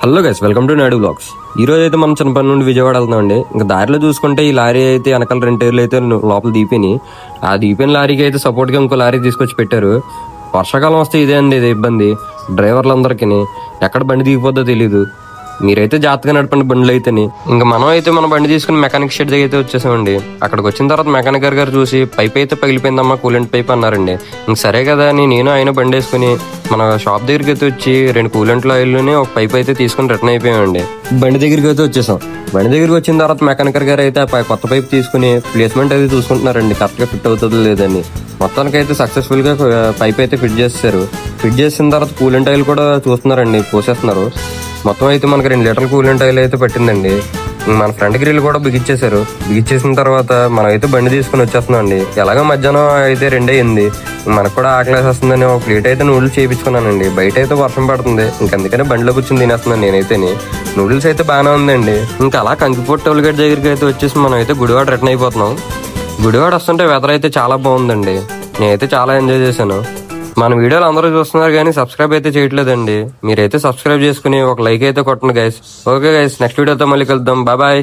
Hello guys, welcome to Naidu blogs. ఈ రోజు అయితే మనం చిన్నపల్లి నుండి విజయవాడ వెళ్తున్నామండి. ఇంకా దారిలో చూసుకుంటే ఈ లారీ అయితే వెనకాల 2 టైర్లు అయితే లోపల దీపిని ఆ దీపిన లారీకి అయితే సపోర్ట్ గా ఇంకో లారీ తీసుకొచ్చి పెట్టారు. వర్షాకాలం వస్తే ఇదే అండి, ఇది ఇబ్బంది డ్రైవర్లందరికీ. ఎక్కడ బండి దిగిపోద్దో తెలీదు. మీరైతే జాగ్రత్తగా నడపండి బండ్లు అయితేని. ఇంకా మనం అయితే మన బండి తీసుకుని మెకానిక్ షెడ్ దగ్గర అయితే వచ్చేసామండి. అక్కడికి వచ్చిన తర్వాత మెకానిక్ గారు చూసి పైప్ అయితే పగిలిపోయిందమ్మా, కూలెంట్ పైప్ అన్నారండి. ఇంక సరే కదా అని నేను ఆయన బండి వేసుకుని మన షాప్ దగ్గరికి అయితే వచ్చి 2 కూలెంట్ల ఆయిల్ని ఒక పైప్ అయితే తీసుకుని రిటర్న్ అయిపోయామండి. బండి దగ్గరికి అయితే వచ్చేసాం. బండి దగ్గరికి వచ్చిన తర్వాత మెకానిక్ గారు అయితే కొత్త పైప్ తీసుకుని ప్లేస్మెంట్ అయితే చూసుకుంటున్నారండి, కరెక్ట్ గా ఫిట్ అవుతుందో లేదని. మొత్తానికి అయితే సక్సెస్ఫుల్ గా పైప్ అయితే ఫిట్ చేస్తారు. ఫిట్ చేసిన తర్వాత కూలెంట్ ఆయిల్ కూడా చూస్తున్నారండి, పోసేస్తున్నారు. మొత్తం అయితే మనకి 2 లీటర్ల కూలెంట్ ఆయిల్ అయితే పట్టిందండి. మన ఫ్రంట్ గ్రిల్ కూడా బిగించేశారు. బిగించేసిన తర్వాత మనం అయితే బండి తీసుకుని వచ్చేస్తున్నాం అండి. ఎలాగో మధ్యాహ్నం అయితే 2 అయింది. మనకు కూడా ఆకలేసేస్తుందని ఒక ప్లేట్ అయితే నూడిల్స్ చేయించుకున్నానండి. బయట అయితే వర్షం పడుతుంది, ఇంకందుకనే బండిలో కూర్చొని తినేస్తున్నాను నేనైతే. నూడిల్స్ అయితే బాగానే ఉందండి. ఇంకా అలా కంకిపోట్ టోల్గేట్ దగ్గరికి అయితే వచ్చేసి మనం అయితే గుడివాడ రిటర్న్ అయిపోతున్నాం. గుడివాడ వస్తుంటే వెదర్ అయితే చాలా బాగుందండి. నేనైతే చాలా ఎంజాయ్ చేశాను. మన వీడియోలు అందరూ చూస్తున్నారు కానీ సబ్స్క్రైబ్ అయితే చేయట్లేదండి. మీరైతే సబ్స్క్రైబ్ చేసుకుని ఒక లైక్ అయితే కొట్టండి గైస్. ఓకే గైస్, నెక్స్ట్ వీడియోతో మళ్ళీ కలుద్దాం. Bye bye.